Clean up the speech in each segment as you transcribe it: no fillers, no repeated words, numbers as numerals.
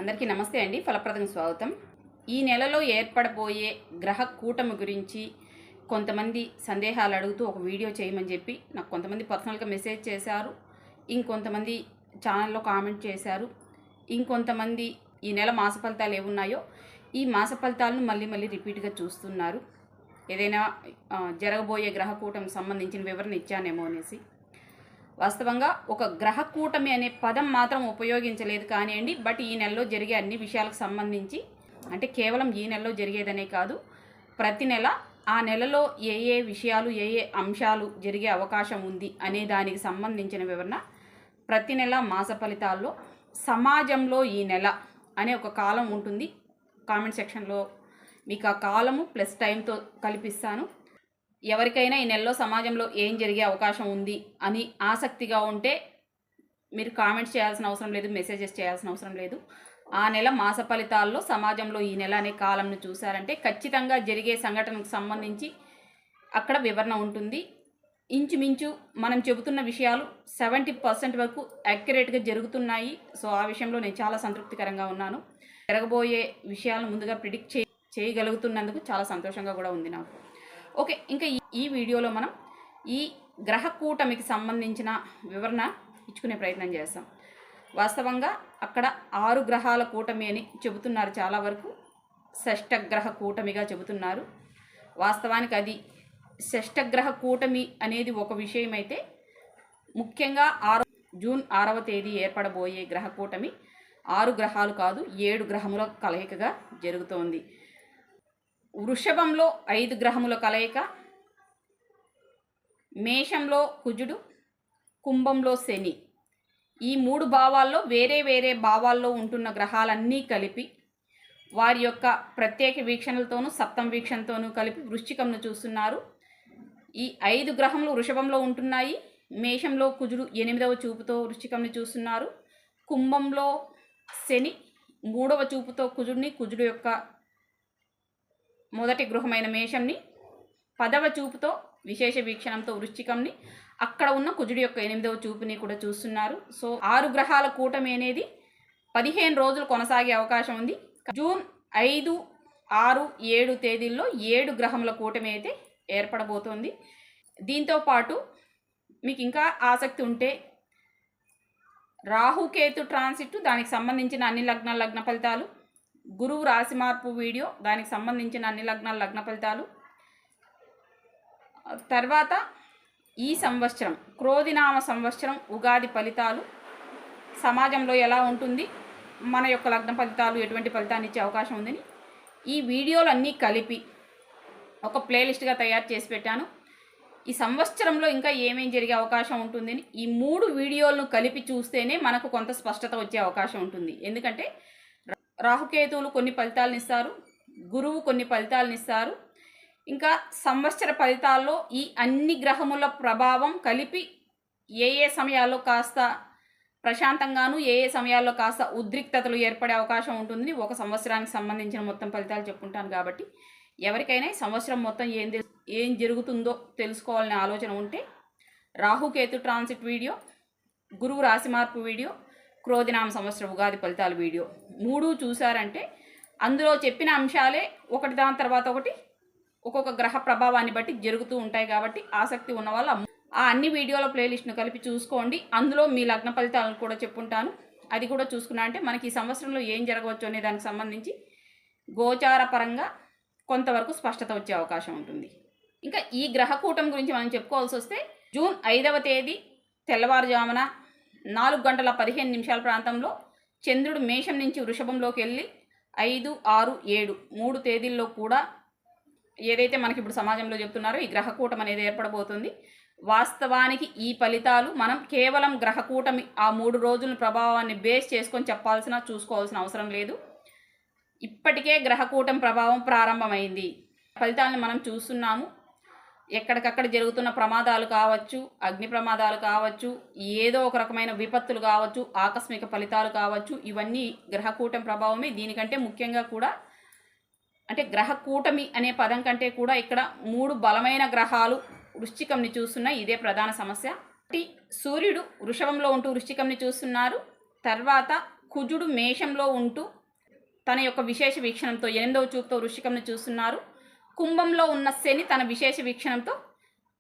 అందరికీ నమస్తే అండి. ఫలప్రదం స్వాగతం. ఈ నెలలో ఏర్పడబోయే గ్రహ కూటమి గురించి కొంతమంది సందేహాలు అడుగుతూ ఒక వీడియో చేయమని చెప్పి నాకు కొంతమంది పర్సనల్గా మెసేజ్ చేశారు. ఇంకొంతమంది ఛానల్లో కామెంట్ చేశారు. ఇంకొంతమంది ఈ నెల మాస ఫలితాలు ఏమున్నాయో ఈ మాస ఫలితాలను మళ్ళీ రిపీట్గా చూస్తున్నారు. ఏదైనా జరగబోయే గ్రహ కూటమికి సంబంధించిన వివరణ ఇచ్చానేమో అనేసి. వాస్తవంగా ఒక గ్రహ కూటమి అనే పదం మాత్రం ఉపయోగించలేదు కానివ్వండి. బట్ ఈ నెలలో జరిగే అన్ని విషయాలకు సంబంధించి, అంటే కేవలం ఈ నెలలో జరిగేదనే కాదు, ప్రతి నెల ఆ నెలలో ఏ ఏ విషయాలు ఏ ఏ అంశాలు జరిగే అవకాశం ఉంది అనే దానికి సంబంధించిన వివరణ ప్రతి నెల మాస ఫలితాల్లో సమాజంలో ఈ నెల అనే ఒక కాలం ఉంటుంది. కామెంట్ సెక్షన్లో మీకు ఆ కాలము ప్లస్ టైంతో కల్పిస్తాను. ఎవరికైనా ఈ నెలలో సమాజంలో ఏం జరిగే అవకాశం ఉంది అని ఆసక్తిగా ఉంటే మీరు కామెంట్స్ చేయాల్సిన అవసరం లేదు, మెసేజెస్ చేయాల్సిన అవసరం లేదు. ఆ నెల మాస ఫలితాల్లో సమాజంలో ఈ నెల అనే కాలంను చూసారంటే ఖచ్చితంగా జరిగే సంఘటనకు సంబంధించి అక్కడ వివరణ ఉంటుంది. ఇంచుమించు మనం చెబుతున్న విషయాలు 70% వరకు యాక్యురేట్గా జరుగుతున్నాయి. సో ఆ విషయంలో నేను చాలా సంతృప్తికరంగా ఉన్నాను. జరగబోయే విషయాలను ముందుగా ప్రిడిక్ట్ చేయగలుగుతున్నందుకు చాలా సంతోషంగా కూడా ఉంది నాకు. ఓకే, ఇంకా ఈ వీడియోలో మనం ఈ గ్రహ కూటమికి సంబంధించిన వివరణ ఇచ్చుకునే ప్రయత్నం చేస్తాం. వాస్తవంగా అక్కడ 6 గ్రహాల కూటమి అని చెబుతున్నారు. చాలా వరకు షష్టగ్రహ కూటమిగా చెబుతున్నారు. వాస్తవానికి అది షష్టగ్రహ కూటమి అనేది ఒక విషయం అయితే, ముఖ్యంగా జూన్ 6వ తేదీ ఏర్పడబోయే గ్రహ కూటమి 6 గ్రహాలు కాదు, 7 గ్రహముల కలయికగా జరుగుతోంది. వృషభంలో 5 గ్రహముల కలయిక, మేషంలో కుజుడు, కుంభంలో శని, ఈ 3 భావాల్లో వేరే భావాల్లో ఉంటున్న గ్రహాలన్నీ కలిపి వారి యొక్క ప్రత్యేక వీక్షణలతోనూ సప్తమ వీక్షణతోనూ కలిపి వృశ్చికంను చూస్తున్నారు. ఈ 5 గ్రహములు వృషభంలో ఉంటున్నాయి. మేషంలో కుజుడు 8వ చూపుతో వృశ్చికంని చూస్తున్నారు. కుంభంలో శని 3వ చూపుతో కుజుడు యొక్క మొదటి గృహమైన మేషంని, 10వ చూపుతో విశేష వీక్షణంతో వృశ్చికంని, అక్కడ ఉన్న కుజుడి యొక్క 8వ చూపుని కూడా చూస్తున్నారు. సో 6 గ్రహాల కూటమి అనేది 15 రోజులు కొనసాగే అవకాశం ఉంది. జూన్ 5, 6, 7 తేదీల్లో 7 గ్రహముల కూటమి అయితే ఏర్పడబోతోంది. దీంతోపాటు మీకు ఇంకా ఆసక్తి ఉంటే రాహుకేతు ట్రాన్సిట్, దానికి సంబంధించిన అన్ని లగ్న ఫలితాలు, గురువు రాశి మార్పు వీడియో, దానికి సంబంధించిన అన్ని లగ్న ఫలితాలు, తర్వాత ఈ సంవత్సరం క్రోధినామ సంవత్సరం ఉగాది ఫలితాలు, సమాజంలో ఎలా ఉంటుంది, మన యొక్క లగ్న ఫలితాలు ఎటువంటి ఫలితాన్ని ఇచ్చే అవకాశం ఉందని ఈ వీడియోలు అన్నీ కలిపి ఒక ప్లేలిస్ట్గా తయారు చేసి పెట్టాను. ఈ సంవత్సరంలో ఇంకా ఏమేం జరిగే అవకాశం ఉంటుందని ఈ 3 వీడియోలను కలిపి చూస్తేనే మనకు కొంత స్పష్టత వచ్చే అవకాశం ఉంటుంది. ఎందుకంటే రాహుకేతువులు కొన్ని ఫలితాలను ఇస్తారు, గురువు కొన్ని ఫలితాలను ఇస్తారు. ఇంకా సంవత్సర ఫలితాల్లో ఈ అన్ని గ్రహముల ప్రభావం కలిపి ఏ సమయాల్లో కాస్త ప్రశాంతంగాను, ఏ సమయాల్లో కాస్త ఉద్రిక్తతలు ఏర్పడే అవకాశం ఉంటుంది. ఒక సంవత్సరానికి సంబంధించిన మొత్తం ఫలితాలు చెప్పుకుంటాను కాబట్టి ఎవరికైనా సంవత్సరం మొత్తం ఏం జరుగుతుందో తెలుసుకోవాలనే ఆలోచన ఉంటే రాహుకేతు ట్రాన్సిట్ వీడియో, గురువు రాశి మార్పు వీడియో, క్రోధినామ సంవత్సర ఉగాది ఫలితాల వీడియో 3 చూసారంటే అందులో చెప్పిన అంశాలే ఒకటి దాని తర్వాత ఒకటి ఒక్కొక్క గ్రహ ప్రభావాన్ని బట్టి జరుగుతూ ఉంటాయి. కాబట్టి ఆసక్తి ఉన్న వాళ్ళు ఆ అన్ని వీడియోల ప్లేలిస్ట్ను కలిపి చూసుకోండి. అందులో మీ లగ్న ఫలితాలను కూడా చెప్పుంటాను. అది కూడా చూసుకున్నా అంటే మనకి ఈ సంవత్సరంలో ఏం జరగవచ్చు అనే దానికి సంబంధించి గోచార పరంగా కొంతవరకు స్పష్టత వచ్చే అవకాశం ఉంటుంది. ఇంకా ఈ గ్రహ కూటమి గురించి మనం చెప్పుకోవాల్సి వస్తే జూన్ 5వ తేదీ తెల్లవారుజామున 4:15 ప్రాంతంలో చంద్రుడు మేషం నుంచి వృషభంలోకి వెళ్ళి 5, 6, 7 3 తేదీల్లో కూడా ఏదైతే మనకి ఇప్పుడు సమాజంలో చెప్తున్నారో ఈ గ్రహకూటం అనేది ఏర్పడబోతుంది. వాస్తవానికి ఈ ఫలితాలు మనం కేవలం గ్రహకూటమి ఆ 3 రోజుల ప్రభావాన్ని బేస్ చేసుకొని చూసుకోవాల్సిన అవసరం లేదు. ఇప్పటికే గ్రహకూటం ప్రభావం ప్రారంభమైంది. ఫలితాలను మనం చూస్తున్నాము. ఎక్కడికక్కడ జరుగుతున్న ప్రమాదాలు కావచ్చు, అగ్ని ప్రమాదాలు కావచ్చు, ఏదో ఒక రకమైన విపత్తులు కావచ్చు, ఆకస్మిక ఫలితాలు కావచ్చు, ఇవన్నీ గ్రహకూటం ప్రభావమే. దీనికంటే ముఖ్యంగా కూడా అంటే గ్రహకూటమి అనే పదం కంటే కూడా ఇక్కడ 3 బలమైన గ్రహాలు వృశ్చికంని చూస్తున్నాయి. ఇదే ప్రధాన సమస్య. సూర్యుడు వృషభంలో ఉంటూ వృశ్చికంని చూస్తున్నారు. తర్వాత కుజుడు మేషంలో ఉంటూ తన యొక్క విశేష వీక్షణంతో 8వ చూపుతో వృశ్చికంని చూస్తున్నారు. కుంభంలో ఉన్న శని తన విశేష వీక్షణంతో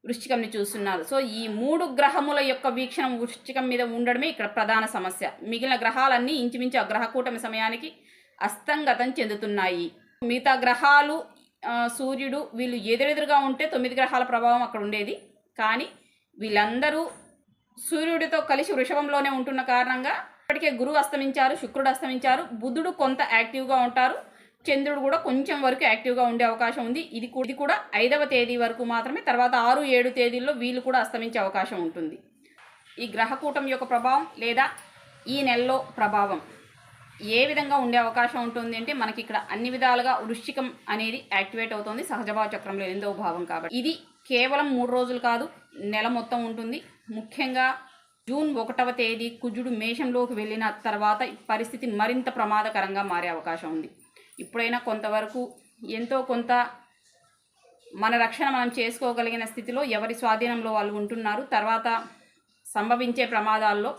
వృశ్చికంని చూస్తున్నారు. సో ఈ 3 గ్రహముల యొక్క వీక్షణం వృశ్చికం మీద ఉండడమే ఇక్కడ ప్రధాన సమస్య. మిగిలిన గ్రహాలన్నీ ఇంచుమించు ఆ గ్రహకూటమి సమయానికి అస్తంగతం చెందుతున్నాయి. మిగతా గ్రహాలు సూర్యుడు వీళ్ళు ఎదురెదురుగా ఉంటే 9 గ్రహాల ప్రభావం అక్కడ ఉండేది. కానీ వీళ్ళందరూ సూర్యుడితో కలిసి వృషభంలోనే ఉంటున్న కారణంగా ఇప్పటికే గురువు అస్తమించారు, శుక్రుడు అస్తమించారు, బుధుడు కొంత యాక్టివ్గా ఉంటారు, చంద్రుడు కూడా కొంచెం వరకు యాక్టివ్గా ఉండే అవకాశం ఉంది. ఇది కూడా 5వ తేదీ వరకు మాత్రమే. తర్వాత 6, 7 తేదీల్లో వీళ్ళు కూడా అస్తమించే అవకాశం ఉంటుంది. ఈ గ్రహకూటం యొక్క ప్రభావం లేదా ఈ నెలలో ప్రభావం ఏ విధంగా ఉండే అవకాశం ఉంటుంది అంటే మనకి ఇక్కడ అన్ని విధాలుగా వృశ్చికం అనేది యాక్టివేట్ అవుతుంది సహజభావ చక్రంలో 8వ భావం కాబట్టి. ఇది కేవలం 3 రోజులు కాదు, నెల మొత్తం ఉంటుంది. ముఖ్యంగా జూన్ 1వ తేదీ కుజుడు మేషంలోకి వెళ్ళిన తర్వాత పరిస్థితి మరింత ప్రమాదకరంగా మారే అవకాశం ఉంది. ఇప్పుడైనా కొంతవరకు ఎంతో కొంత మన రక్షణ మనం చేసుకోగలిగిన స్థితిలో ఎవరి స్వాధీనంలో వాళ్ళు ఉంటున్నారు. తర్వాత సంభవించే ప్రమాదాల్లో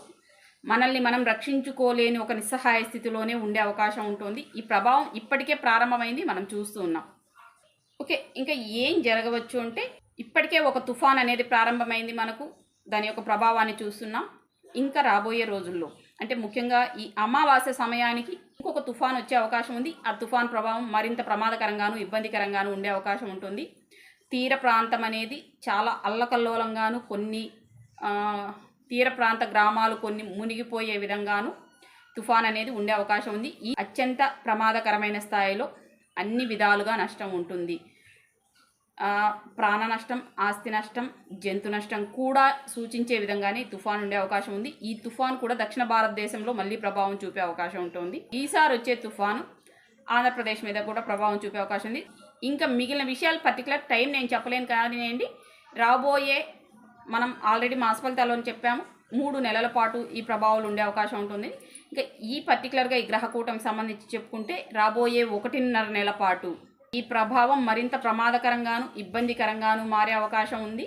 మనల్ని మనం రక్షించుకోలేని ఒక నిస్సహాయ స్థితిలోనే ఉండే అవకాశం ఉంటుంది. ఈ ప్రభావం ఇప్పటికే ప్రారంభమైంది, మనం చూస్తూ ఉన్నాం. ఓకే, ఇంకా ఏం జరగవచ్చు అంటే ఇప్పటికే ఒక తుఫాన్ అనేది ప్రారంభమైంది. మనకు దాని యొక్క ప్రభావాన్ని చూస్తున్నాం. ఇంకా రాబోయే రోజుల్లో అంటే ముఖ్యంగా ఈ అమావాస్య సమయానికి ఇంకొక తుఫాన్ వచ్చే అవకాశం ఉంది. ఆ తుఫాన్ ప్రభావం మరింత ప్రమాదకరంగాను ఇబ్బందికరంగాను ఉండే అవకాశం ఉంటుంది. తీర ప్రాంతం అనేది చాలా అల్లకల్లోలంగాను, కొన్ని తీర ప్రాంత గ్రామాలు కొన్ని మునిగిపోయే విధంగాను తుఫాన్ అనేది ఉండే అవకాశం ఉంది. ఈ అత్యంత ప్రమాదకరమైన స్థాయిలో అన్ని విధాలుగా నష్టం ఉంటుంది. ప్రాణ నష్టం, ఆస్తి నష్టం, జంతు నష్టం కూడా సూచించే విధంగానే తుఫాన్ ఉండే అవకాశం ఉంది. ఈ తుఫాన్ కూడా దక్షిణ భారతదేశంలో మళ్ళీ ప్రభావం చూపే అవకాశం ఉంటుంది. ఈసారి వచ్చే తుఫాను ఆంధ్రప్రదేశ్ మీద కూడా ప్రభావం చూపే అవకాశం ఉంది. ఇంకా మిగిలిన విషయాలు పర్టికులర్ టైం నేను చెప్పలేను కానివ్వండి. రాబోయే మనం ఆల్రెడీ మాస ఫలితాల్లో చెప్పాము, 3 నెలల పాటు ఈ ప్రభావాలు ఉండే అవకాశం ఉంటుంది. ఇంకా ఈ పర్టికులర్గా ఈ గ్రహకూటం సంబంధించి చెప్పుకుంటే రాబోయే 1.5 నెలల పాటు ఈ ప్రభావం మరింత ప్రమాదకరంగాను ఇబ్బందికరంగాను మారే అవకాశం ఉంది.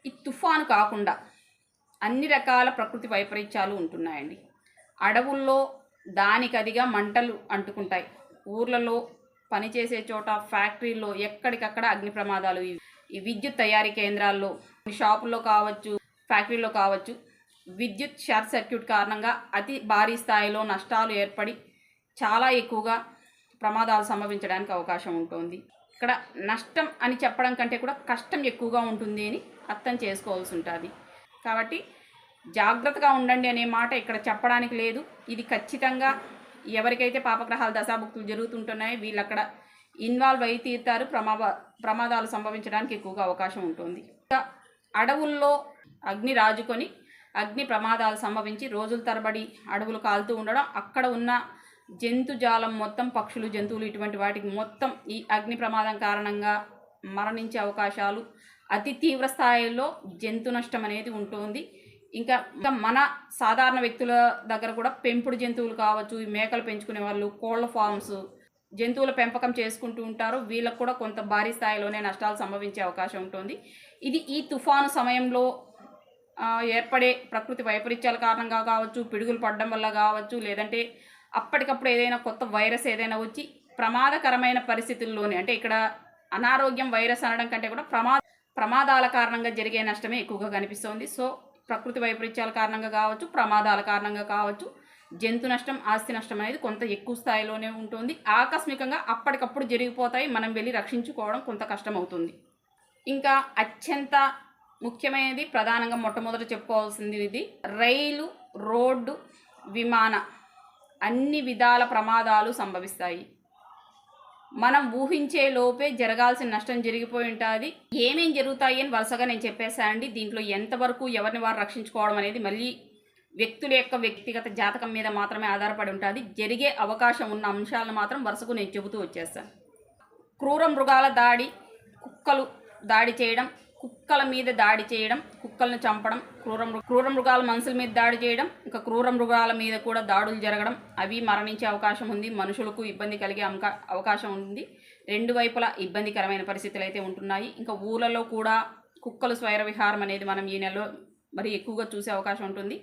ఈ తుఫాను కాకుండా అన్ని రకాల ప్రకృతి వైపరీత్యాలు ఉంటున్నాయండి. అడవుల్లో దానికదిగా మంటలు అంటుకుంటాయి. ఊర్లలో పనిచేసే చోట, ఫ్యాక్టరీల్లో ఎక్కడికక్కడ అగ్ని ప్రమాదాలు. ఈ విద్యుత్ తయారీ కేంద్రాల్లో, షాపుల్లో కావచ్చు, ఫ్యాక్టరీలో కావచ్చు, విద్యుత్ షార్ట్ సర్క్యూట్ కారణంగా అతి భారీ స్థాయిలో నష్టాలు ఏర్పడి చాలా ఎక్కువగా ప్రమాదాలు సంభవించడానికి అవకాశం ఉంటుంది. ఇక్కడ నష్టం అని చెప్పడం కంటే కూడా కష్టం ఎక్కువగా ఉంటుంది అని అర్థం చేసుకోవాల్సి ఉంటుంది. కాబట్టి జాగ్రత్తగా ఉండండి అనే మాట ఇక్కడ చెప్పడానికి లేదు. ఇది ఖచ్చితంగా ఎవరికైతే పాపగ్రహాల దశాభుక్తులు జరుగుతుంటున్నాయో వీళ్ళు అక్కడ ఇన్వాల్వ్ అయి తీరుతారు. ప్రమాదాలు సంభవించడానికి ఎక్కువగా అవకాశం ఉంటుంది. అడవుల్లో అగ్ని రాజుకొని అగ్ని ప్రమాదాలు సంభవించి రోజుల తరబడి అడవులు కాలుతూ ఉండడం, అక్కడ ఉన్న జంతుజాలం మొత్తం, పక్షులు, జంతువులు, ఇటువంటి వాటికి మొత్తం ఈ అగ్ని ప్రమాదం కారణంగా మరణించే అవకాశాలు, అతి తీవ్ర స్థాయిలో జంతు నష్టం అనేది ఉంటుంది. ఇంకా మన సాధారణ వ్యక్తుల దగ్గర కూడా పెంపుడు జంతువులు కావచ్చు, ఈ మేకలు పెంచుకునే వాళ్ళు, కోళ్ల ఫార్మ్స్, జంతువుల పెంపకం చేసుకుంటూ ఉంటారు. వీళ్ళకు కూడా కొంత భారీ స్థాయిలోనే నష్టాలు సంభవించే అవకాశం ఉంటుంది. ఇది ఈ తుఫాను సమయంలో ఏర్పడే ప్రకృతి వైపరీత్యాల కారణంగా కావచ్చు, పిడుగులు పడడం వల్ల కావచ్చు, లేదంటే అప్పటికప్పుడు ఏదైనా కొత్త వైరస్ ఏదైనా వచ్చి ప్రమాదకరమైన పరిస్థితుల్లోనే, అంటే ఇక్కడ అనారోగ్యం వైరస్ అనడం కంటే కూడా ప్రమాదాల కారణంగా జరిగే నష్టమే ఎక్కువగా కనిపిస్తుంది. సో ప్రకృతి వైపరీత్యాల కారణంగా కావచ్చు, ప్రమాదాల కారణంగా కావచ్చు, జంతు నష్టం, ఆస్తి నష్టం అనేది కొంత ఎక్కువ స్థాయిలోనే ఉంటుంది. ఆకస్మికంగా అప్పటికప్పుడు జరిగిపోతాయి. మనం వెళ్ళి రక్షించుకోవడం కొంత కష్టమవుతుంది. ఇంకా అత్యంత ముఖ్యమైనది, ప్రధానంగా మొట్టమొదట చెప్పుకోవాల్సింది ఇది రైలు, రోడ్డు, విమాన అన్ని విధాల ప్రమాదాలు సంభవిస్తాయి. మనం ఊహించే లోపే జరగాల్సిన నష్టం జరిగిపోయి ఉంటుంది. ఏమేం జరుగుతాయి అని వరుసగా నేను చెప్పేశానండి. దీంట్లో ఎంతవరకు ఎవరిని వారు రక్షించుకోవడం అనేది మళ్ళీ వ్యక్తుల యొక్క వ్యక్తిగత జాతకం మీద మాత్రమే ఆధారపడి ఉంటుంది. జరిగే అవకాశం ఉన్న అంశాలను మాత్రం వరుసకు నేను చెబుతూ వచ్చేస్తాను. క్రూర మృగాల దాడి, కుక్కలు దాడి చేయడం, కుక్కల మీద దాడి చేయడం, కుక్కలను చంపడం, క్రూర మృగాల మనుషుల మీద దాడి చేయడం, ఇంకా క్రూర మృగాల మీద కూడా దాడులు జరగడం, అవి మరణించే అవకాశం ఉంది. మనుషులకు ఇబ్బంది కలిగే అవకాశం ఉంది. రెండు వైపులా ఇబ్బందికరమైన పరిస్థితులు అయితే ఉంటున్నాయి. ఇంకా ఊళ్ళలో కూడా కుక్కలు స్వైర విహారం అనేది మనం ఈ నెలలో మరి ఎక్కువగా చూసే అవకాశం ఉంటుంది.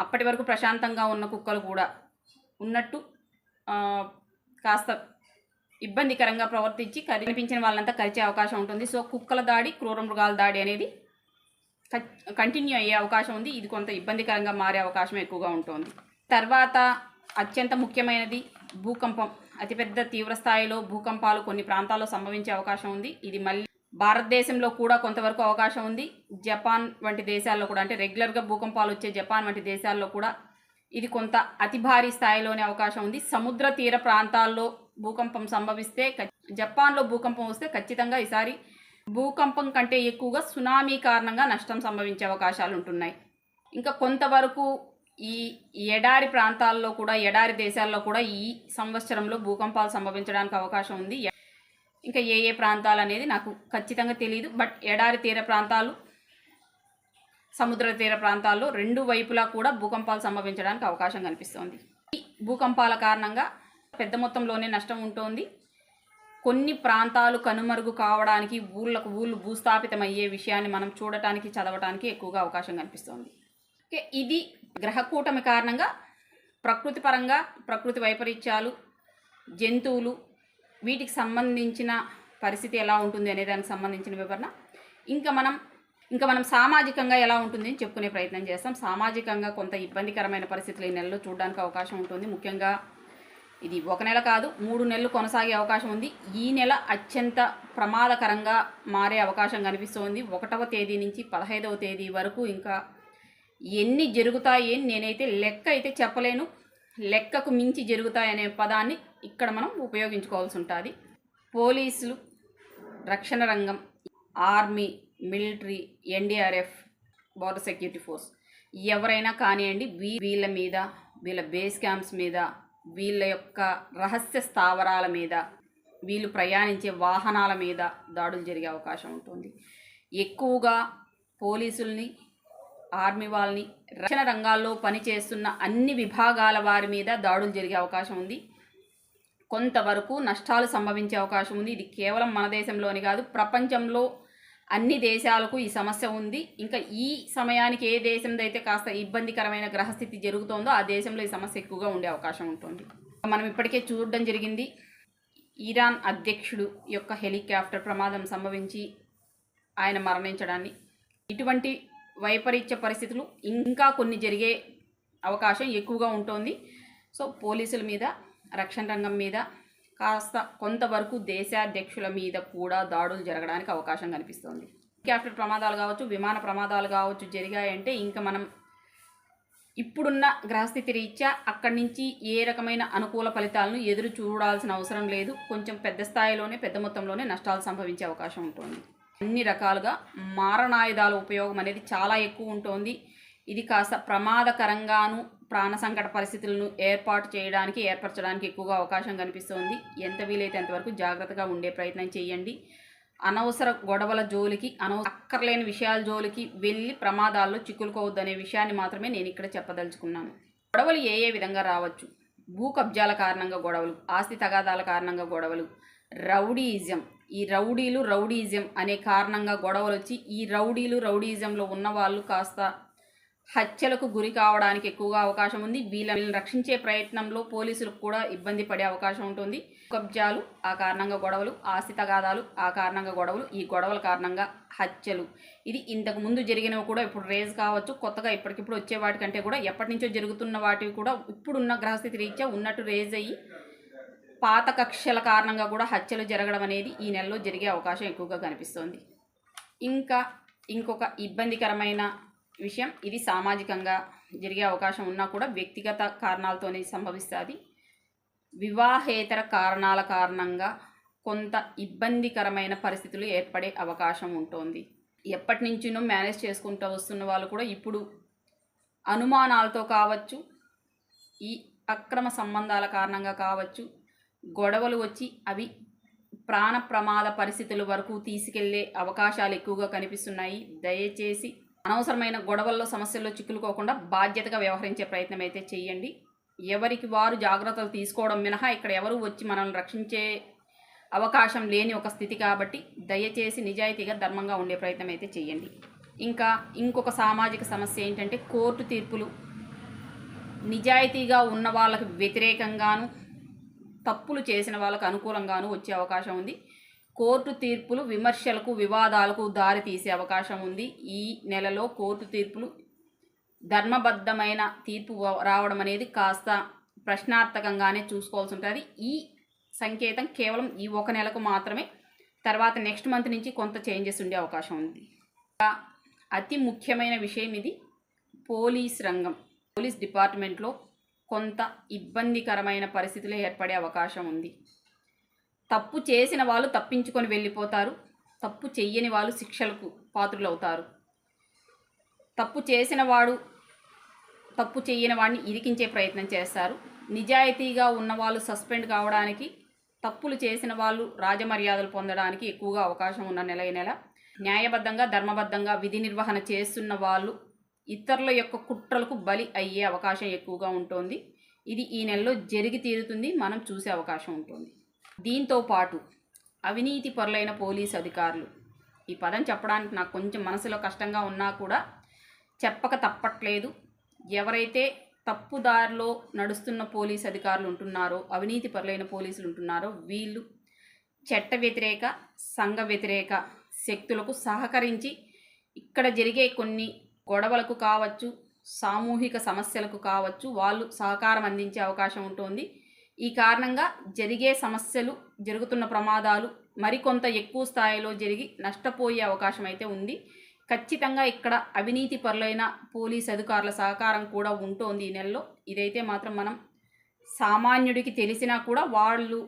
అప్పటి వరకు ప్రశాంతంగా ఉన్న కుక్కలు కూడా ఉన్నట్టు కాస్త ఇబ్బందికరంగా ప్రవర్తించి కనిపించిన వాళ్ళంతా కరిచే అవకాశం ఉంటుంది. సో కుక్కల దాడి, క్రూర మృగాల దాడి అనేది కంటిన్యూ అయ్యే అవకాశం ఉంది. ఇది కొంత ఇబ్బందికరంగా మారే అవకాశం ఎక్కువగా ఉంటుంది. తర్వాత అత్యంత ముఖ్యమైనది భూకంపం. అతిపెద్ద తీవ్ర స్థాయిలో భూకంపాలు కొన్ని ప్రాంతాల్లో సంభవించే అవకాశం ఉంది. ఇది మళ్ళీ భారతదేశంలో కూడా కొంతవరకు అవకాశం ఉంది. జపాన్ వంటి దేశాల్లో కూడా, అంటే రెగ్యులర్గా భూకంపాలు వచ్చే జపాన్ వంటి దేశాల్లో కూడా ఇది కొంత అతి భారీ స్థాయిలోనే అవకాశం ఉంది. సముద్ర తీర ప్రాంతాల్లో భూకంపం సంభవిస్తే, జపాన్లో భూకంపం వస్తే ఖచ్చితంగా ఈసారి భూకంపం కంటే ఎక్కువగా సునామీ కారణంగా నష్టం సంభవించే అవకాశాలు ఉంటున్నాయి. ఇంకా కొంతవరకు ఈ ఎడారి ప్రాంతాల్లో కూడా, ఎడారి దేశాల్లో కూడా ఈ సంవత్సరంలో భూకంపాలు సంభవించడానికి అవకాశం ఉంది. ఇంకా ఏ ఏ ప్రాంతాలు అనేది నాకు ఖచ్చితంగా తెలియదు. బట్ ఎడారి తీర ప్రాంతాలు, సముద్ర తీర ప్రాంతాల్లో రెండు వైపులా కూడా భూకంపాలు సంభవించడానికి అవకాశం కనిపిస్తోంది. ఈ భూకంపాల కారణంగా పెద్ద మొత్తంలోనే నష్టం ఉంటుంది. కొన్ని ప్రాంతాలు కనుమరుగు కావడానికి, ఊళ్ళకు ఊళ్ళు భూస్థాపితమయ్యే విషయాన్ని మనం చూడటానికి, చదవటానికి ఎక్కువగా అవకాశం కనిపిస్తోంది. ఇది గ్రహకూటమి కారణంగా ప్రకృతి పరంగా, ప్రకృతి వైపరీత్యాలు, జంతువులు, వీటికి సంబంధించిన పరిస్థితి ఎలా ఉంటుంది అనే దానికి సంబంధించిన వివరణ. ఇంకా మనం సామాజికంగా ఎలా ఉంటుంది అని చెప్పుకునే ప్రయత్నం చేస్తాం. సామాజికంగా కొంత ఇబ్బందికరమైన పరిస్థితులు ఈ నెలలో చూడడానికి అవకాశం ఉంటుంది. ముఖ్యంగా ఇది 1 నెల కాదు, 3 నెలలు కొనసాగే అవకాశం ఉంది. ఈ నెల అత్యంత ప్రమాదకరంగా మారే అవకాశం కనిపిస్తోంది. 1వ తేదీ నుంచి 15వ తేదీ వరకు ఇంకా ఎన్ని జరుగుతాయి అని నేనైతే లెక్క అయితే చెప్పలేను. లెక్కకు మించి జరుగుతాయనే పదాన్ని ఇక్కడ మనం ఉపయోగించుకోవాల్సి ఉంటుంది. పోలీసులు, రక్షణ రంగం, army, military, NDRF, border security force ఎవరైనా కానివ్వండి, వీళ్ళ మీద, వీళ్ళ బేస్ క్యాంప్స్ మీద, వీళ్ళ యొక్క రహస్య స్థావరాల మీద, వీళ్ళు ప్రయాణించే వాహనాల మీద దాడులు జరిగే అవకాశం ఉంటుంది. ఎక్కువగా పోలీసుల్ని, ఆర్మీ వాళ్ళని, రక్షణ రంగాల్లో పనిచేస్తున్న అన్ని విభాగాల వారి మీద దాడులు జరిగే అవకాశం ఉంది. కొంతవరకు నష్టాలు సంభవించే అవకాశం ఉంది. ఇది కేవలం మన దేశంలోని కాదు, ప్రపంచంలో అన్ని దేశాలకు ఈ సమస్య ఉంది. ఇంకా ఈ సమయానికి ఏ దేశందైతే కాస్త ఇబ్బందికరమైన గ్రహస్థితి జరుగుతోందో ఆ దేశంలో ఈ సమస్య ఎక్కువగా ఉండే అవకాశం ఉంటుంది. మనం ఇప్పటికే చూడడం జరిగింది, ఇరాన్ అధ్యక్షుడు యొక్క హెలికాప్టర్ ప్రమాదం సంభవించి ఆయన మరణించడాన్ని. ఇటువంటి వైపరీత్య పరిస్థితులు ఇంకా కొన్ని జరిగే అవకాశం ఎక్కువగా ఉంటుంది. సో పోలీసుల మీద, రక్షణ రంగం మీద, కాస్త కొంతవరకు దేశాధ్యక్షుల మీద కూడా దాడులు జరగడానికి అవకాశం కనిపిస్తుంది. హెలికాప్టర్ ప్రమాదాలు కావచ్చు, విమాన ప్రమాదాలు కావచ్చు జరిగాయంటే ఇంకా మనం ఇప్పుడున్న గ్రహస్థితి రీత్యా అక్కడి నుంచి ఏ రకమైన అనుకూల ఫలితాలను ఎదురు చూడాల్సిన అవసరం లేదు. కొంచెం పెద్ద స్థాయిలోనే, పెద్ద మొత్తంలోనే నష్టాలు సంభవించే అవకాశం ఉంటుంది. అన్ని రకాలుగా మారణాయుధాల ఉపయోగం అనేది చాలా ఎక్కువ ఉంటుంది. ఇది కాస్త ప్రమాదకరంగాను, ప్రాణ సంకట పరిస్థితులను ఏర్పరచడానికి ఎక్కువగా అవకాశం కనిపిస్తుంది. ఎంత వీలైతే అంతవరకు జాగ్రత్తగా ఉండే ప్రయత్నం చేయండి. అనవసర గొడవల జోలికి, అక్కర్లేని విషయాల జోలికి వెళ్ళి ప్రమాదాల్లో చిక్కులుకోవద్దనే విషయాన్ని మాత్రమే నేను ఇక్కడ చెప్పదలుచుకున్నాను. గొడవలు ఏ విధంగా రావచ్చు? భూ కబ్జాల కారణంగా గొడవలు, ఆస్తి తగాదాల కారణంగా గొడవలు, రౌడీయిజం, ఈ రౌడీయిజం అనే కారణంగా గొడవలు వచ్చి ఈ రౌడీయిజంలో ఉన్న వాళ్ళు కాస్త హత్యలకు గురి కావడానికి ఎక్కువగా అవకాశం ఉంది. వీళ్ళని రక్షించే ప్రయత్నంలో పోలీసులకు కూడా ఇబ్బంది పడే అవకాశం ఉంటుంది. కబ్జాలు ఆ కారణంగా గొడవలు, ఆస్తి తగాదాలు ఆ కారణంగా గొడవలు, ఈ గొడవల కారణంగా హత్యలు. ఇది ఇంతకు ముందు జరిగినవి కూడా ఇప్పుడు రేజ్ కావచ్చు, కొత్తగా ఇప్పటికిప్పుడు వచ్చే వాటికంటే కూడా ఎప్పటి నుంచో జరుగుతున్న వాటివి కూడా ఇప్పుడున్న గ్రహస్థితి రీత్యా ఉన్నట్టు రేజ్ అయ్యి పాత కక్షల కారణంగా కూడా హత్యలు జరగడం అనేది ఈ నెలలో జరిగే అవకాశం ఎక్కువగా కనిపిస్తోంది. ఇంకొక ఇబ్బందికరమైన విషయం, ఇది సామాజికంగా జరిగే అవకాశం ఉన్నా కూడా వ్యక్తిగత కారణాలతోనే సంభవిస్తుంది. వివాహేతర కారణాల కారణంగా కొంత ఇబ్బందికరమైన పరిస్థితులు ఏర్పడే అవకాశం ఉంటుంది. ఎప్పటి నుంచినో మేనేజ్ చేసుకుంటూ వస్తున్న వాళ్ళు కూడా ఇప్పుడు అనుమానాలతో కావచ్చు, ఈ అక్రమ సంబంధాల కారణంగా కావచ్చు, గొడవలు వచ్చి అవి ప్రాణ ప్రమాద పరిస్థితుల వరకు తీసుకెళ్లే అవకాశాలు ఎక్కువగా కనిపిస్తున్నాయి. దయచేసి అనవసరమైన గొడవల్లో, సమస్యల్లో చిక్కులుకోకుండా బాధ్యతగా వ్యవహరించే ప్రయత్నం అయితే చేయండి. ఎవరికి వారు జాగ్రత్తలు తీసుకోవడం మినహా ఇక్కడ ఎవరు వచ్చి మనల్ని రక్షించే అవకాశం లేని ఒక స్థితి కాబట్టి దయచేసి నిజాయితీగా, ధర్మంగా ఉండే ప్రయత్నం అయితే చేయండి. ఇంకొక సామాజిక సమస్య ఏంటంటే కోర్టు తీర్పులు. నిజాయితీగా ఉన్న వాళ్ళకి వ్యతిరేకంగాను, తప్పులు చేసిన వాళ్ళకు అనుకూలంగాను వచ్చే అవకాశం ఉంది. కోర్టు తీర్పులు విమర్శలకు, వివాదాలకు దారి తీసే అవకాశం ఉంది. ఈ నెలలో కోర్టు తీర్పులు ధర్మబద్ధమైన తీర్పు రావడం అనేది కాస్త ప్రశ్నార్థకంగానే చూసుకోవాల్సి ఉంటుంది. ఈ సంకేతం కేవలం ఈ ఒక నెలకు మాత్రమే. తర్వాత నెక్స్ట్ మంత్ నుంచి కొంత చేంజెస్ ఉండే అవకాశం ఉంది. అతి ముఖ్యమైన విషయం ఇది. పోలీస్ రంగం, పోలీస్ డిపార్ట్మెంట్లో కొంత ఇబ్బందికరమైన పరిస్థితులు ఏర్పడే అవకాశం ఉంది. తప్పు చేసిన వాళ్ళు తప్పించుకొని వెళ్ళిపోతారు. తప్పు చెయ్యని వాళ్ళు శిక్షలకు పాత్రులవుతారు. తప్పు చేసిన వాడు తప్పు చేయని వాడిని ఇరికించే ప్రయత్నం చేస్తారు. నిజాయితీగా ఉన్నవాళ్ళు సస్పెండ్ కావడానికి, తప్పులు చేసిన వాళ్ళు రాజమర్యాదలు పొందడానికి ఎక్కువగా అవకాశం ఉన్న నెల ఈ నెల. న్యాయబద్ధంగా, ధర్మబద్ధంగా విధి నిర్వహణ చేస్తున్న వాళ్ళు ఇతరుల యొక్క కుట్రలకు బలి అయ్యే అవకాశం ఎక్కువగా ఉంటుంది. ఇది ఈ నెలలో జరిగి తీరుతుంది, మనం చూసే అవకాశం ఉంటుంది. దీంతో పాటు అవినీతి పరులైన పోలీసు అధికారులు, ఈ పదం చెప్పడానికి నాకు కొంచెం మనసులో కష్టంగా ఉన్నా కూడా చెప్పక తప్పట్లేదు. ఎవరైతే తప్పుదారిలో నడుస్తున్న పోలీసు అధికారులు ఉంటున్నారో, అవినీతి పరులైన పోలీసులు ఉంటున్నారో, వీళ్ళు చట్ట వ్యతిరేక, సంఘ వ్యతిరేక శక్తులకు సహకరించి ఇక్కడ జరిగే కొన్ని గొడవలకు కావచ్చు, సామూహిక సమస్యలకు కావచ్చు, వాళ్ళు సహకారం అందించే అవకాశం ఉంటుంది. ఈ కారణంగా జరిగే సమస్యలు, జరుగుతున్న ప్రమాదాలు మరికొంత ఎక్కువ స్థాయిలో జరిగి నష్టపోయే అవకాశం అయితే ఉంది. ఖచ్చితంగా ఇక్కడ అవినీతి పరులైన పోలీస్ అధికారుల సహకారం కూడా ఉంటుంది ఈ నెలలో. ఇదైతే మాత్రం మనం సామాన్యుడికి తెలిసినా కూడా వాళ్ళు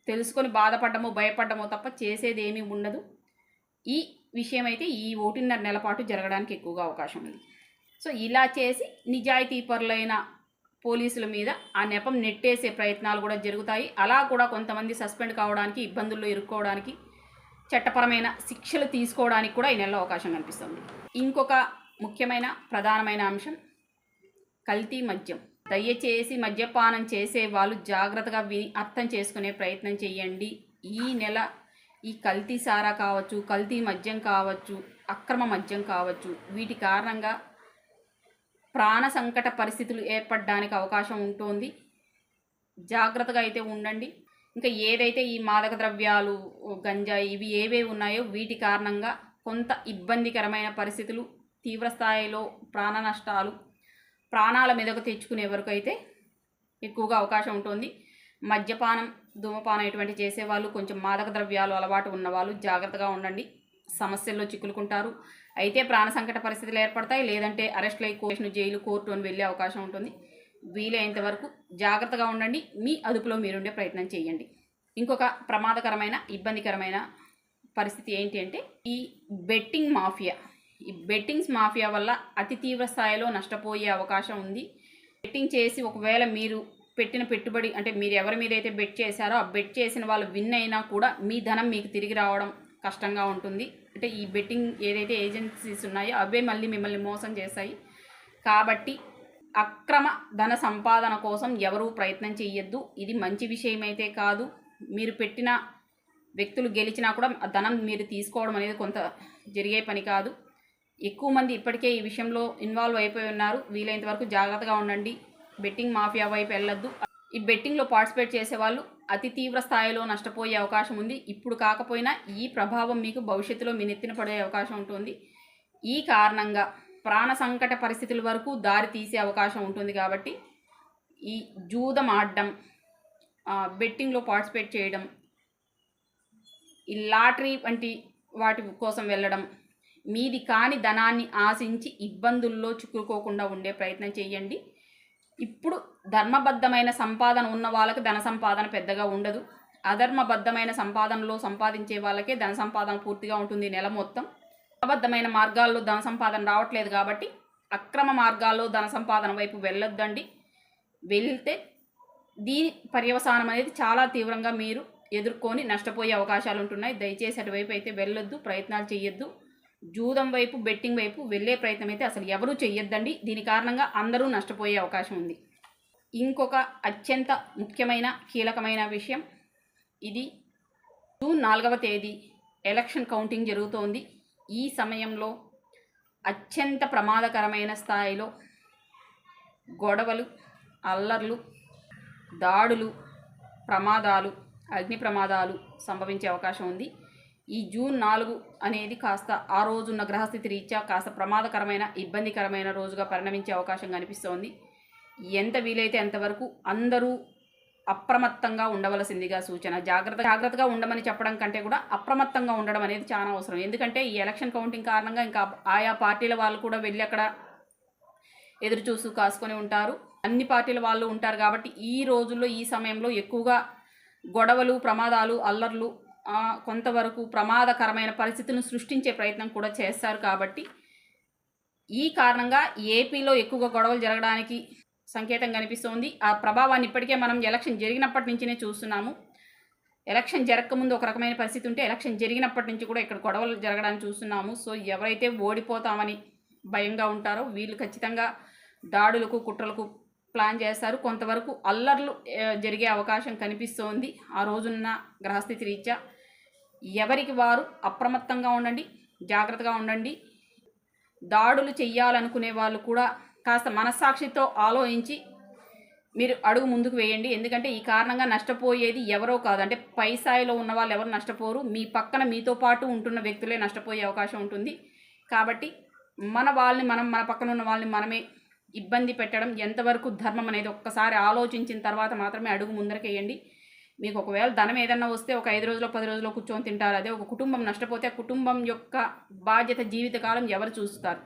తెలుసుకొని బాధపడమో, భయపడమో తప్ప చేసేది ఏమీ ఉండదు. ఈ విషయం అయితే ఈ 1.5 నెల పాటు జరగడానికి ఎక్కువగా అవకాశం ఉంది. సో ఇలా చేసి నిజాయితీ పరులైన పోలీసుల మీద ఆ నెపం నెట్టేసే ప్రయత్నాలు కూడా జరుగుతాయి. అలా కూడా కొంతమంది సస్పెండ్ కావడానికి, ఇబ్బందుల్లో ఇరుక్కోవడానికి, చట్టపరమైన శిక్షలు తీసుకోవడానికి కూడా ఈ నెలలో అవకాశం కనిపిస్తుంది. ఇంకొక ముఖ్యమైన ప్రధానమైన అంశం కల్తీ మద్యం. దయచేసి మద్యపానం చేసే వాళ్ళు జాగ్రత్తగా అర్థం చేసుకునే ప్రయత్నం చేయండి. ఈ నెల ఈ కల్తీ సారా కావచ్చు, కల్తీ మద్యం కావచ్చు, అక్రమ మద్యం కావచ్చు, వీటి కారణంగా ప్రాణ సంకట పరిస్థితులు ఏర్పడడానికి అవకాశం ఉంటుంది. జాగ్రత్తగా అయితే ఉండండి. ఇంకా ఏదైతే ఈ మాదక ద్రవ్యాలు, గంజాయి, ఇవి ఏవేవి ఉన్నాయో వీటి కారణంగా కొంత ఇబ్బందికరమైన పరిస్థితులు, తీవ్రస్థాయిలో ప్రాణ నష్టాలు, ప్రాణాల మీదకు తెచ్చుకునే వరకు అయితే ఎక్కువగా అవకాశం ఉంటుంది. మద్యపానం, ధూమపానం ఇటువంటి చేసేవాళ్ళు, కొంచెం మాదక ద్రవ్యాలు అలవాటు ఉన్నవాళ్ళు జాగ్రత్తగా ఉండండి. సమస్యల్లో చిక్కులుకుంటారు. అయితే ప్రాణ సంకట పరిస్థితులు ఏర్పడతాయి. లేదంటే అరెస్ట్లు అయి జైలు, కోర్టు అని వెళ్ళే అవకాశం ఉంటుంది. వీలైనంత వరకు జాగ్రత్తగా ఉండండి. మీ అదుపులో మీరుండే ప్రయత్నం చేయండి. ఇంకొక ప్రమాదకరమైన, ఇబ్బందికరమైన పరిస్థితి ఏంటి అంటే ఈ బెట్టింగ్ మాఫియా. ఈ బెట్టింగ్స్ మాఫియా వల్ల అతి తీవ్ర స్థాయిలో నష్టపోయే అవకాశం ఉంది. బెట్టింగ్ చేసి ఒకవేళ మీరు పెట్టిన పెట్టుబడి, అంటే మీరు ఎవరి మీద అయితే బెట్ చేశారో ఆ బెట్ చేసిన వాళ్ళు విన్ అయినా కూడా మీ ధనం మీకు తిరిగి రావడం కష్టంగా ఉంటుంది. అంటే ఈ బెట్టింగ్ ఏదైతే ఏజెన్సీస్ ఉన్నాయో అవే మళ్ళీ మిమ్మల్ని మోసం చేస్తాయి. కాబట్టి అక్రమ ధన సంపాదన కోసం ఎవరూ ప్రయత్నం చేయొద్దు. ఇది మంచి విషయం అయితే కాదు. మీరు పెట్టిన వ్యక్తులు గెలిచినా కూడా ఆ ధనం మీరు తీసుకోవడం అనేది కొంత జరిగే పని కాదు. ఎక్కువ మంది ఇప్పటికే ఈ విషయంలో ఇన్వాల్వ్ అయిపోయి ఉన్నారు. వీలైనంత వరకు జాగ్రత్తగా ఉండండి. బెట్టింగ్ మాఫియా వైపు వెళ్ళొద్దు. ఈ బెట్టింగ్లో పార్టిసిపేట్ చేసేవాళ్ళు అతి తీవ్ర స్థాయిలో నష్టపోయే అవకాశం ఉంది. ఇప్పుడు కాకపోయినా ఈ ప్రభావం మీకు భవిష్యత్తులో మీ నెత్తిన పడే అవకాశం ఉంటుంది. ఈ కారణంగా ప్రాణ సంకట పరిస్థితుల వరకు దారి తీసే అవకాశం ఉంటుంది. కాబట్టి ఈ జూదం ఆడడం, బెట్టింగ్లో పార్టిసిపేట్ చేయడం, ఈ లాటరీ వంటి వాటి కోసం వెళ్ళడం, మీది కాని ధనాన్ని ఆశించి ఇబ్బందుల్లో చిక్కుకోకుండా ఉండే ప్రయత్నం చేయండి. ఇప్పుడు ధర్మబద్ధమైన సంపాదన ఉన్న వాళ్ళకి ధన సంపాదన పెద్దగా ఉండదు. అధర్మబద్ధమైన సంపాదనలో సంపాదించే వాళ్ళకే ధన సంపాదన పూర్తిగా ఉంటుంది నెల మొత్తం. ధర్మబద్ధమైన మార్గాల్లో ధన సంపాదన రావట్లేదు కాబట్టి అక్రమ మార్గాల్లో ధన సంపాదన వైపు వెళ్ళొద్దండి. వెళ్తే దీని పర్యవసానం అనేది చాలా తీవ్రంగా మీరు ఎదుర్కొని నష్టపోయే అవకాశాలు ఉంటున్నాయి. దయచేసి అటువైపు అయితే వెళ్ళొద్దు, ప్రయత్నాలు చేయొద్దు. జూదం వైపు, బెట్టింగ్ వైపు వెళ్ళే ప్రయత్నం అయితే అసలు ఎవరూ చెయ్యొద్దండి. దీని కారణంగా అందరూ నష్టపోయే అవకాశం ఉంది. ఇంకొక అత్యంత ముఖ్యమైన, కీలకమైన విషయం, ఇది జూన్ 4వ తేదీ ఎలక్షన్ కౌంటింగ్ జరుగుతోంది. ఈ సమయంలో అత్యంత ప్రమాదకరమైన స్థాయిలో గొడవలు, అల్లర్లు, దాడులు, ప్రమాదాలు, అగ్ని ప్రమాదాలు సంభవించే అవకాశం ఉంది. ఈ జూన్ 4 అనేది కాస్త ఆ రోజున్న గ్రహస్థితి రీత్యా కాస్త ప్రమాదకరమైన, ఇబ్బందికరమైన రోజుగా పరిణమించే అవకాశం కనిపిస్తోంది. ఎంత వీలైతే అంతవరకు అందరూ అప్రమత్తంగా ఉండవలసిందిగా సూచన. జాగ్రత్తగా ఉండమని చెప్పడం కంటే కూడా అప్రమత్తంగా ఉండడం అనేది చాలా అవసరం. ఎందుకంటే ఈ ఎలక్షన్ కౌంటింగ్ కారణంగా ఇంకా ఆయా పార్టీల వాళ్ళు కూడా వెళ్ళి అక్కడ ఎదురు చూస్తూ కాసుకొని ఉంటారు. అన్ని పార్టీల వాళ్ళు ఉంటారు కాబట్టి ఈ రోజుల్లో, ఈ సమయంలో ఎక్కువగా గొడవలు, ప్రమాదాలు, అల్లర్లు, కొంతవరకు ప్రమాదకరమైన పరిస్థితులను సృష్టించే ప్రయత్నం కూడా చేస్తారు. కాబట్టి ఈ కారణంగా ఏపీలో ఎక్కువగా గొడవలు జరగడానికి సంకేతం కనిపిస్తోంది. ఆ ప్రభావాన్ని ఇప్పటికే మనం ఎలక్షన్ జరిగినప్పటి నుంచినే చూస్తున్నాము. ఎలక్షన్ జరగకముందు ఒక రకమైన పరిస్థితి ఉంటే ఎలక్షన్ జరిగినప్పటి నుంచి కూడా ఇక్కడ గొడవలు జరగడానికి చూస్తున్నాము. సో ఎవరైతే ఓడిపోతామని భయంగా ఉంటారో వీళ్ళు ఖచ్చితంగా దాడులకు, కుట్రలకు ప్లాన్ చేస్తారు. కొంతవరకు అల్లర్లు జరిగే అవకాశం కనిపిస్తోంది. ఆ రోజున్న గ్రహస్థితి రీత్యా ఎవరికి వారు అప్రమత్తంగా ఉండండి, జాగ్రత్తగా ఉండండి. దాడులు చెయ్యాలనుకునే వాళ్ళు కూడా కాస్త మనస్సాక్షితో ఆలోచించి మీరు అడుగు ముందుకు వేయండి. ఎందుకంటే ఈ కారణంగా నష్టపోయేది ఎవరో కాదు. అంటే పై స్థాయిలో ఉన్న వాళ్ళు ఎవరు నష్టపోరు, మీ పక్కన మీతో పాటు ఉంటున్న వ్యక్తులే నష్టపోయే అవకాశం ఉంటుంది. కాబట్టి మన పక్కన ఉన్న వాళ్ళని మనమే ఇబ్బంది పెట్టడం ఎంతవరకు ధర్మం అనేది ఒక్కసారి ఆలోచించిన తర్వాత మాత్రమే అడుగు ముందరకేయండి. మీకు ఒకవేళ ధనం ఏదన్నా వస్తే ఒక 5 రోజులో 10 రోజుల్లో కూర్చొని తింటారు. అదే ఒక కుటుంబం నష్టపోతే ఆ కుటుంబం యొక్క బాధ్యత జీవితకాలం ఎవరు చూస్తారు?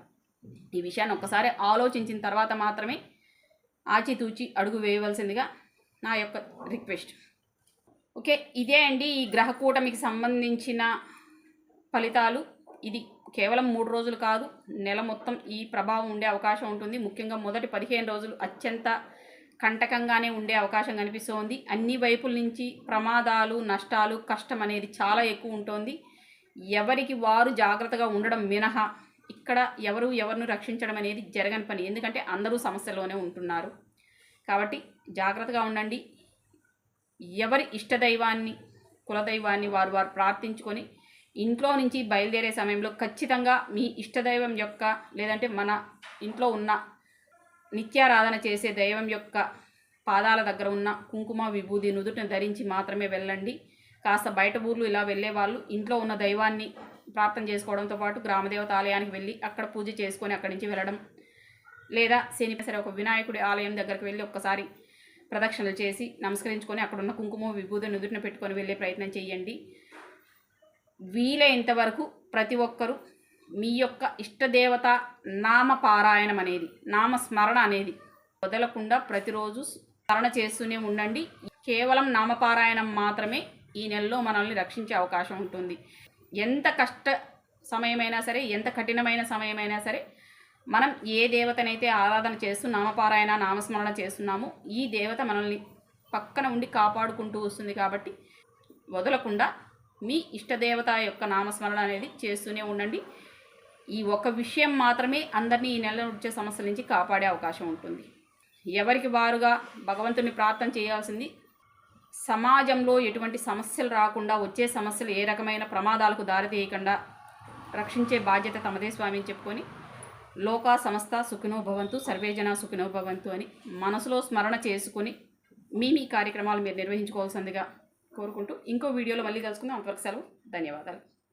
ఈ విషయాన్ని ఒక్కసారి ఆలోచించిన తర్వాత మాత్రమే ఆచితూచి అడుగు వేయవలసిందిగా నా యొక్క రిక్వెస్ట్. ఓకే, ఇదే అండి ఈ గ్రహకూటమికి సంబంధించిన ఫలితాలు. ఇది కేవలం 3 రోజులు కాదు, నెల మొత్తం ఈ ప్రభావం ఉండే అవకాశం ఉంటుంది. ముఖ్యంగా మొదటి 15 రోజులు అత్యంత కంటకంగానే ఉండే అవకాశం కనిపిస్తోంది. అన్ని వైపుల నుంచి ప్రమాదాలు, నష్టాలు, కష్టం అనేది చాలా ఎక్కువ ఉంటుంది. ఎవరికి వారు జాగ్రత్తగా ఉండడం మినహా ఇక్కడ ఎవరిని రక్షించడం అనేది జరగని పని. ఎందుకంటే అందరూ సమస్యలోనే ఉంటున్నారు. కాబట్టి జాగ్రత్తగా ఉండండి. ఎవరి ఇష్టదైవాన్ని, కులదైవాన్ని వారు ప్రార్థించుకొని ఇంట్లో నుంచి బయలుదేరే సమయంలో ఖచ్చితంగా మీ ఇష్టదైవం యొక్క, లేదంటే మన ఇంట్లో ఉన్న నిత్యారాధన చేసే దైవం యొక్క పాదాల దగ్గర ఉన్న కుంకుమ, విభూది నుదుటిని ధరించి మాత్రమే వెళ్ళండి. కాస్త బయట ఊర్లు ఇలా వెళ్ళే వాళ్ళు ఇంట్లో ఉన్న దైవాన్ని ప్రార్థన చేసుకోవడంతో పాటు గ్రామదేవత ఆలయానికి వెళ్ళి అక్కడ పూజ చేసుకొని అక్కడి నుంచి వెళ్ళడం, లేదా సరే ఒక వినాయకుడి ఆలయం దగ్గరికి వెళ్ళి ఒక్కసారి ప్రదక్షిణలు చేసి నమస్కరించుకొని అక్కడ ఉన్న కుంకుమ, విభూది నుదుటిని పెట్టుకొని వెళ్ళే ప్రయత్నం చేయండి. వీలైనంత వరకు ప్రతి ఒక్కరూ మీ యొక్క ఇష్టదేవత నామపారాయణం అనేది, నామస్మరణ అనేది వదలకుండా ప్రతిరోజు స్మరణ చేస్తూనే ఉండండి. కేవలం నామపారాయణం మాత్రమే ఈ నెలలో మనల్ని రక్షించే అవకాశం ఉంటుంది. ఎంత కష్ట సమయమైనా సరే, ఎంత కఠినమైన సమయమైనా సరే, మనం ఏ దేవతనైతే ఆరాధన చేస్తూ నామపారాయణ, నామస్మరణ చేస్తున్నామో ఈ దేవత మనల్ని పక్కన ఉండి కాపాడుకుంటూ వస్తుంది. కాబట్టి వదలకుండా మీ ఇష్టదేవత యొక్క నామస్మరణ అనేది చేస్తూనే ఉండండి. ఈ ఒక విషయం మాత్రమే అందరినీ ఈ నెలలో వచ్చే సమస్యల నుంచి కాపాడే అవకాశం ఉంటుంది. ఎవరికి వారుగా భగవంతుని ప్రార్థన చేయాల్సింది. సమాజంలో ఎటువంటి సమస్యలు రాకుండా, వచ్చే సమస్యలు ఏ రకమైన ప్రమాదాలకు దారితీయకుండా రక్షించే బాధ్యత తమదే స్వామి అని చెప్పుకొని లోకా సమస్త సుఖినో భవంతు, సర్వేజన సుఖినో భవంతు అని మనసులో స్మరణ చేసుకొని మీ కార్యక్రమాలు మీరు నిర్వహించుకోవాల్సిందిగా కోరుకుంటూ ఇంకో వీడియోలో మళ్ళీ కలుసుకుందాం. అంతవరకు సెలవు. ధన్యవాదాలు.